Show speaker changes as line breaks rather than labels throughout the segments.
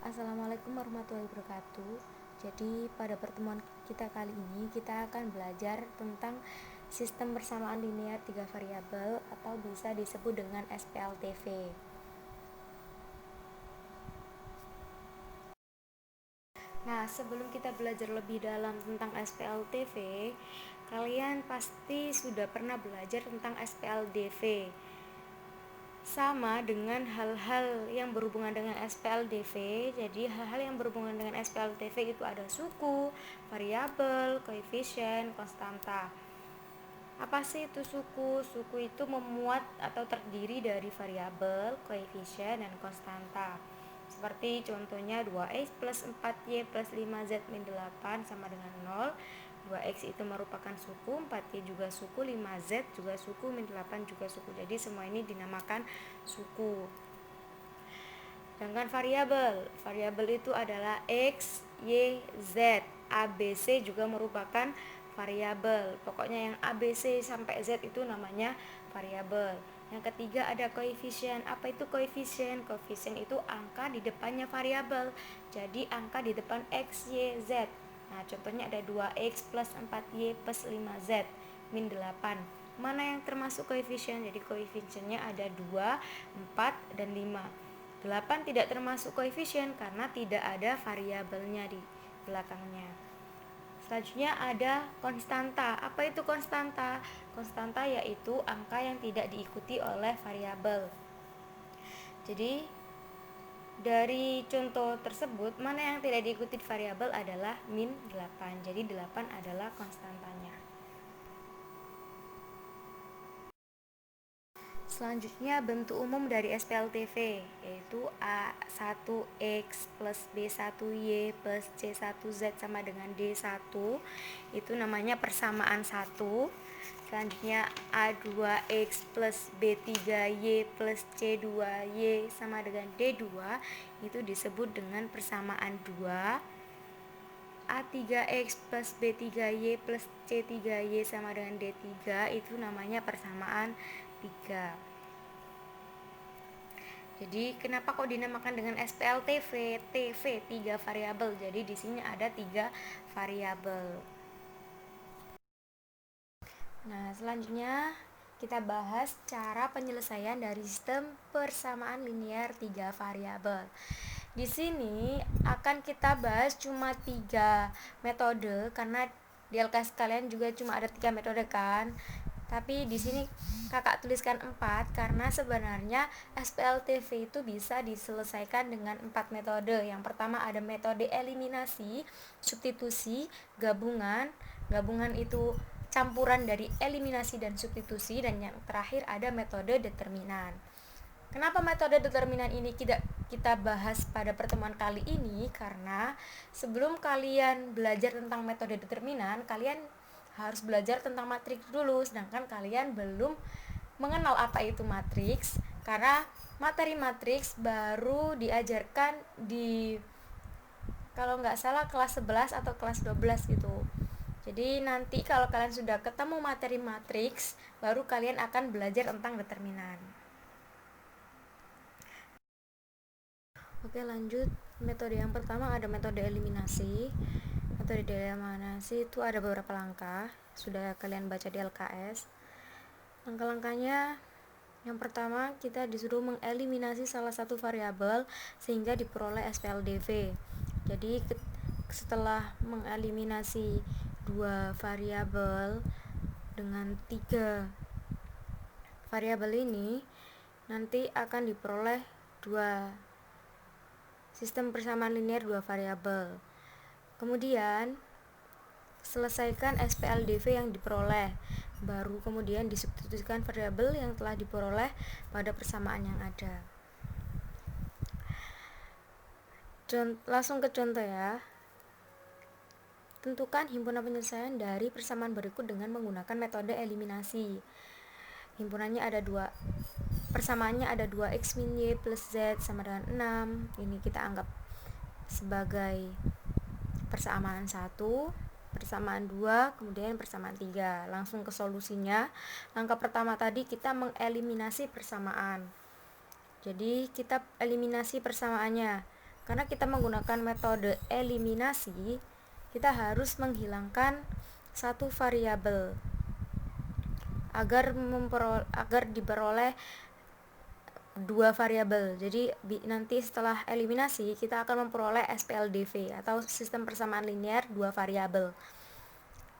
Assalamualaikum warahmatullahi wabarakatuh. Jadi pada pertemuan kita kali ini kita akan belajar tentang sistem persamaan linear tiga variabel atau bisa disebut dengan SPLTV. Nah, sebelum kita belajar lebih dalam tentang SPLTV, kalian pasti sudah pernah belajar tentang SPLDV. Sama dengan hal-hal yang berhubungan dengan SPLDV. Jadi hal-hal yang berhubungan dengan SPLDV itu ada suku, variabel, koefisien, konstanta. Apa sih itu suku? Suku itu memuat atau terdiri dari variabel, koefisien, dan konstanta. Seperti contohnya 2x plus 4y plus 5z min 8 sama dengan 0. 2x itu merupakan suku, 4y juga suku, 5z juga suku, min 8 juga suku. Jadi semua ini dinamakan suku. Sedangkan variabel itu adalah x, y, z. ABC juga merupakan variabel. Pokoknya yang ABC sampai Z itu namanya variabel. Yang ketiga ada koefisien. Apa itu koefisien? Koefisien itu angka di depannya variabel. Jadi angka di depan x, y, z. Nah, contohnya ada 2x plus 4y plus 5z min 8. Mana yang termasuk koefisien? Jadi koefisiennya ada 2, 4, dan 5. 8 tidak termasuk koefisien karena tidak ada variabelnya di belakangnya. Selanjutnya ada konstanta. Apa itu konstanta? Konstanta yaitu angka yang tidak diikuti oleh variabel. Jadi dari contoh tersebut, mana yang tidak diikuti variabel adalah min 8. Jadi 8 adalah konstantanya. Selanjutnya bentuk umum dari SPLTV yaitu A1X plus B1Y plus C1Z sama dengan D1. Itu namanya persamaan 1. Selanjutnya A2X plus B3Y plus C2Y sama dengan D2. Itu disebut dengan persamaan 2. A3X plus B3Y plus C3Y sama dengan D3 itu namanya persamaan 3. Jadi kenapa kok dinamakan dengan SPLTV? TV 3 variabel. Jadi di sini ada 3 variabel. Nah, selanjutnya kita bahas cara penyelesaian dari sistem persamaan linear 3 variabel. Di sini akan kita bahas cuma 3 metode karena di LKS kalian juga cuma ada 3 metode kan. Tapi di sini kakak tuliskan 4 karena sebenarnya SPLTV itu bisa diselesaikan dengan 4 metode. Yang pertama ada metode eliminasi, substitusi, gabungan. Gabungan itu campuran dari eliminasi dan substitusi, dan yang terakhir ada metode determinan. Kenapa metode determinan ini kita bahas pada pertemuan kali ini? Karena sebelum kalian belajar tentang metode determinan, kalian harus belajar tentang matriks dulu, sedangkan kalian belum mengenal apa itu matriks karena materi matriks baru diajarkan di, kalau nggak salah, kelas 11 atau kelas 12 gitu. Jadi nanti kalau kalian sudah ketemu materi matriks, baru kalian akan belajar tentang determinan. Oke, lanjut. Metode yang pertama ada metode eliminasi. Metode eliminasi itu ada beberapa langkah, sudah kalian baca di LKS. Langkah-langkahnya, yang pertama kita disuruh mengeliminasi salah satu variabel sehingga diperoleh SPLDV. Jadi setelah mengeliminasi 2 variabel dengan 3 variabel ini, nanti akan diperoleh 2 sistem persamaan linear 2 variabel. Kemudian selesaikan SPLDV yang diperoleh, baru kemudian disubstitusikan variabel yang telah diperoleh pada persamaan yang ada. Langsung ke contoh ya. Tentukan himpunan penyelesaian dari persamaan berikut dengan menggunakan metode eliminasi. Himpunannya ada 2, persamaannya ada 2x min y plus z sama dengan 6. Ini kita anggap sebagai persamaan 1, persamaan 2, kemudian persamaan 3. Langsung ke solusinya. Langkah pertama tadi kita mengeliminasi persamaan. Jadi kita eliminasi persamaannya. karena kita menggunakan metode eliminasi, kita harus menghilangkan satu variabel agar diperoleh dua variabel. Jadi nanti setelah eliminasi kita akan memperoleh SPLDV atau sistem persamaan linear dua variabel.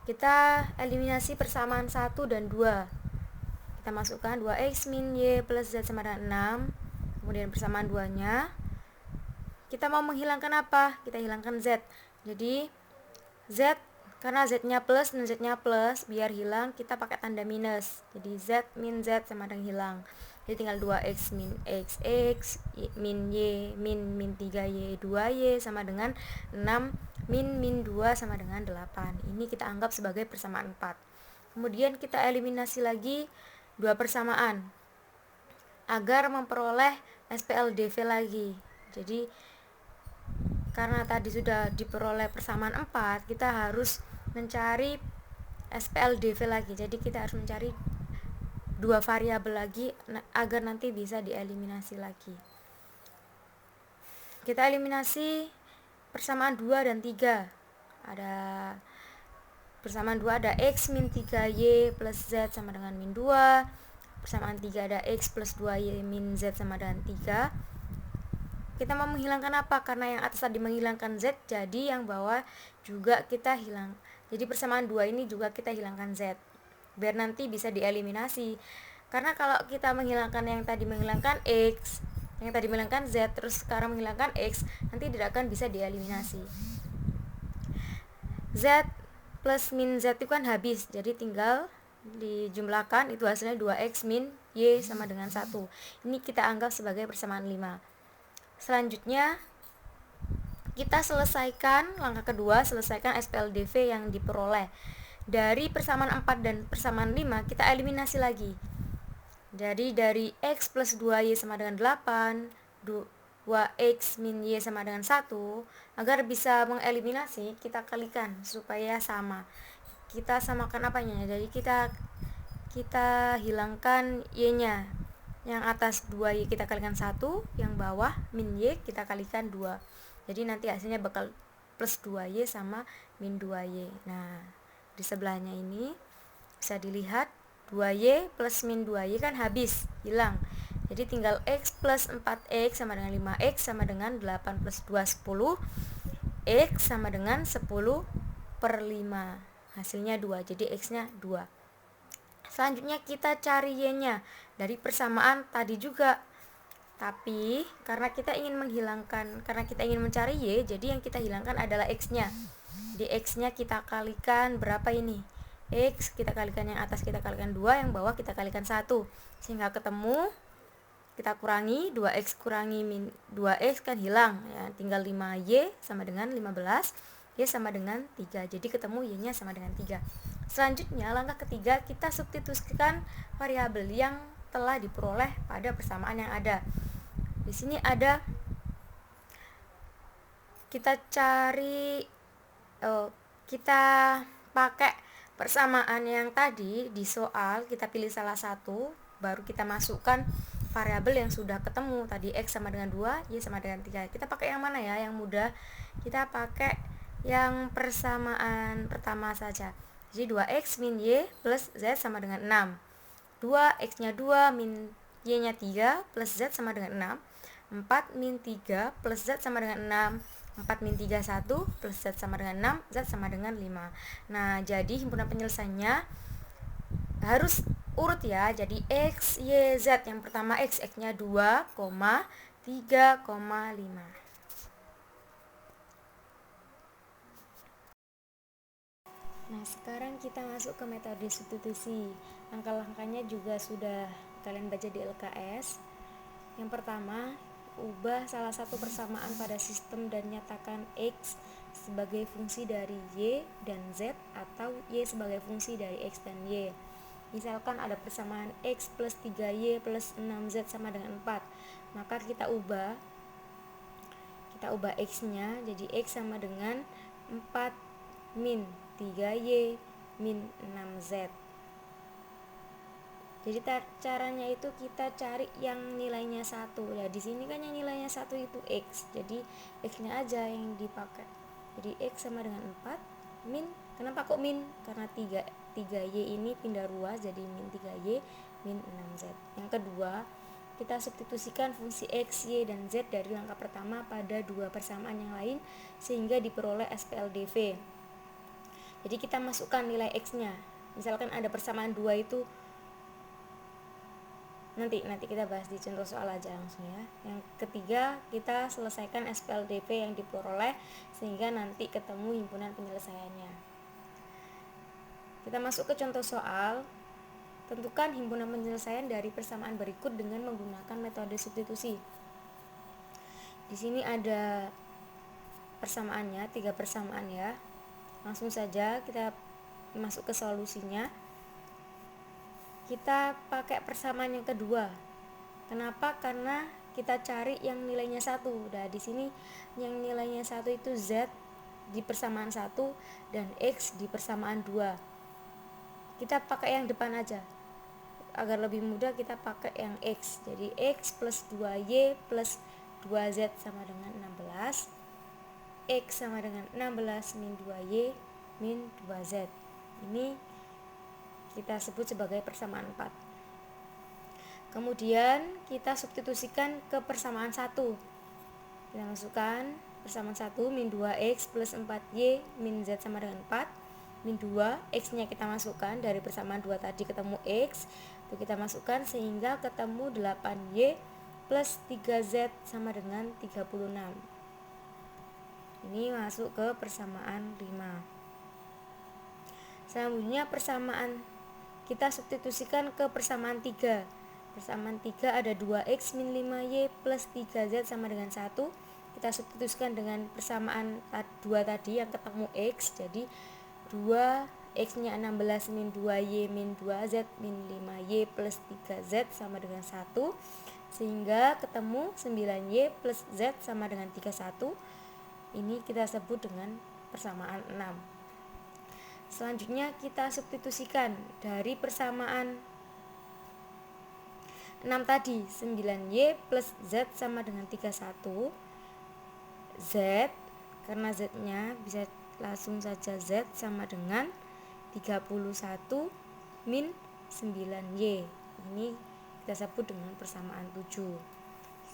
Kita eliminasi persamaan 1 dan 2. Kita masukkan 2x min y plus z sama dengan 6. Kemudian persamaan 2-nya. Kita mau menghilangkan apa? Kita hilangkan z. Jadi z, karena z-nya plus dan z-nya plus, biar hilang kita pakai tanda minus. Jadi z min z sama dengan hilang. Jadi tinggal 2x min x min y min 3y 2y sama dengan 6 min 2 sama dengan 8. Ini kita anggap sebagai persamaan 4. Kemudian kita eliminasi lagi dua persamaan agar memperoleh SPLDV lagi. Jadi karena tadi sudah diperoleh persamaan 4, kita harus mencari SPLDV lagi. Jadi kita harus mencari dua variabel lagi agar nanti bisa dieliminasi lagi. Kita eliminasi persamaan 2 dan 3. Ada persamaan 2 ada x min 3y plus z sama dengan min 2. Persamaan 3 ada x plus 2y min z sama dengan 3. Kita mau menghilangkan apa? Karena yang atas tadi menghilangkan z, jadi yang bawah juga kita hilang. Jadi persamaan 2 ini juga kita hilangkan z, biar nanti bisa dieliminasi. Karena kalau kita menghilangkan yang tadi menghilangkan x, yang tadi menghilangkan z, terus sekarang menghilangkan x, nanti tidak akan bisa dieliminasi. Z plus min z itu kan habis, jadi tinggal dijumlahkan, itu hasilnya 2x min y sama dengan 1. Ini kita anggap sebagai persamaan 5. Selanjutnya kita selesaikan langkah kedua, selesaikan SPLDV yang diperoleh. Dari persamaan 4 dan persamaan 5 kita eliminasi lagi. Jadi dari x plus 2y sama dengan 8, 2x min y sama dengan 1. Agar bisa mengeliminasi, kita kalikan supaya sama. Kita samakan apanya? Jadi kita hilangkan y-nya. Yang atas 2y kita kalikan 1, yang bawah min y kita kalikan 2. Jadi nanti hasilnya bakal plus 2y sama min 2y. Nah, di sebelahnya ini bisa dilihat 2y plus min 2y kan habis, hilang. Jadi tinggal x plus 4x sama dengan 5x sama dengan 8 plus 2, 10. X sama dengan 10 per 5. Hasilnya 2, jadi x-nya 2. Selanjutnya kita cari y-nya dari persamaan tadi juga. Tapi karena kita ingin mencari y, jadi yang kita hilangkan adalah x-nya. Di x-nya kita kalikan berapa ini? X kita kalikan yang atas, kita kalikan 2, yang bawah kita kalikan 1. Sehingga ketemu, kita kurangi 2x kurangi min 2x kan hilang ya, tinggal 5y sama dengan 15, y sama dengan 3. Jadi ketemu y-nya sama dengan 3. Selanjutnya langkah ketiga, kita substitusikan variabel yang telah diperoleh pada persamaan yang ada. Di sini ada, kita pakai persamaan yang tadi di soal, kita pilih salah satu, baru kita masukkan variabel yang sudah ketemu tadi, x sama dengan 2, y sama dengan 3. Kita pakai yang mana ya, yang mudah? Kita pakai yang persamaan pertama saja. Jadi 2x min y plus z sama dengan 6. 2x-nya 2 min y-nya 3 plus z sama dengan 6. 4 min 3 plus z sama dengan 6. 4 min 3 1 plus z sama dengan 6, z sama dengan 5. Nah, jadi himpunan penyelesaiannya harus urut ya. Jadi x, y, z. Yang pertama x-nya 2, 3,5. Nah, sekarang kita masuk ke metode substitusi. Langkah-langkahnya juga sudah kalian baca di LKS. Yang pertama, ubah salah satu persamaan pada sistem dan nyatakan x sebagai fungsi dari y dan z, atau y sebagai fungsi dari x dan y. Misalkan ada persamaan x plus 3y plus 6z sama dengan 4. Maka kita ubah x-nya jadi x sama dengan 4 min 3y min 6z. Jadi caranya itu kita cari yang nilainya 1. Ya di sini kan yang nilainya 1 itu X. Jadi X-nya aja yang dipakai. Jadi X sama dengan 4 min, kenapa kok min? Karena 3Y ini pindah ruas jadi min 3Y min 6Z. Yang kedua, kita substitusikan fungsi X, Y, dan Z dari langkah pertama pada dua persamaan yang lain sehingga diperoleh SPLDV. Jadi kita masukkan nilai X-nya. Misalkan ada persamaan 2 itu, nanti kita bahas di contoh soal aja langsung ya. Yang ketiga, kita selesaikan SPLDV yang diperoleh sehingga nanti ketemu himpunan penyelesaiannya. Kita masuk ke contoh soal. Tentukan himpunan penyelesaian dari persamaan berikut dengan menggunakan metode substitusi. Di sini ada persamaannya, 3 persamaan ya. Langsung saja kita masuk ke solusinya. Kita pakai persamaan yang kedua. Kenapa? Karena kita cari yang nilainya 1. Nah, di sini yang nilainya 1 itu Z di persamaan 1 dan X di persamaan 2. Kita pakai yang depan aja. Agar lebih mudah kita pakai yang X. Jadi X plus 2Y plus 2Z sama dengan 16. X sama dengan 16 min 2Y min 2Z. Ini kita sebut sebagai persamaan 4. Kemudian kita substitusikan ke persamaan 1. Kita masukkan persamaan 1 min 2X plus 4Y min Z sama dengan 4. Min 2, X-nya kita masukkan, dari persamaan 2 tadi ketemu X, itu kita masukkan sehingga ketemu 8Y plus 3Z sama dengan 36. Ini masuk ke persamaan 5. Selanjutnya persamaan kita substitusikan ke persamaan 3. Persamaan 3 ada 2X min 5Y plus 3Z sama dengan 1. Kita substitusikan dengan persamaan 2 tadi yang ketemu X. Jadi 2X-nya 16 min 2Y min 2Z min 5Y plus 3Z sama dengan 1. Sehingga ketemu 9Y plus Z sama dengan 31. Ini kita sebut dengan persamaan 6. Selanjutnya kita substitusikan dari persamaan 6 tadi, 9Y plus Z sama dengan 31. Z, karena Z-nya bisa langsung saja Z sama dengan 31 min 9Y. Ini kita sebut dengan persamaan 7.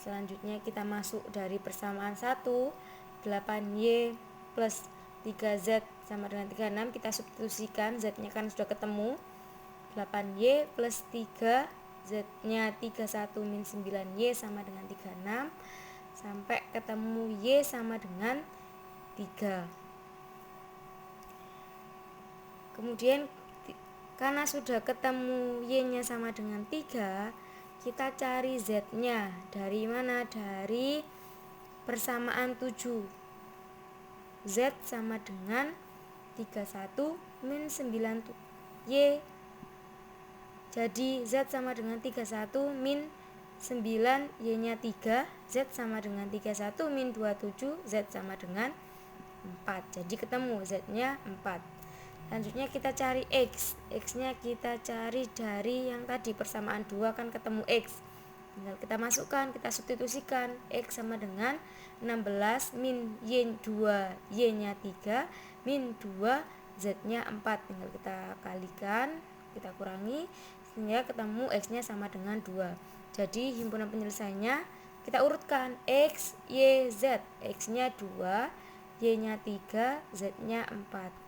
Selanjutnya kita masuk dari persamaan 1, 8Y plus 3Z sama dengan 36, kita substitusikan, Z-nya kan sudah ketemu, 8Y plus 3, Z-nya 31 min 9Y sama dengan 36, sampai ketemu Y sama dengan 3. Kemudian karena sudah ketemu Y-nya sama dengan 3, kita cari Z-nya. Dari mana? Dari persamaan 7. Z sama dengan 31 min 9Y. Jadi Z sama dengan 31 min 9, Y-nya 3. Z sama dengan 31 min 27, Z sama dengan 4. Jadi ketemu Z-nya 4. Selanjutnya kita cari X. X-nya kita cari dari yang tadi persamaan 2 kan ketemu X. Tinggal kita masukkan, kita substitusikan. X sama dengan 16 min Y2, Y-nya 3 min 2, Z-nya 4. Tinggal kita kalikan, kita kurangi sehingga ketemu X-nya sama dengan 2. Jadi himpunan penyelesaiannya kita urutkan X, Y, Z. X-nya 2, Y-nya 3, Z-nya 4.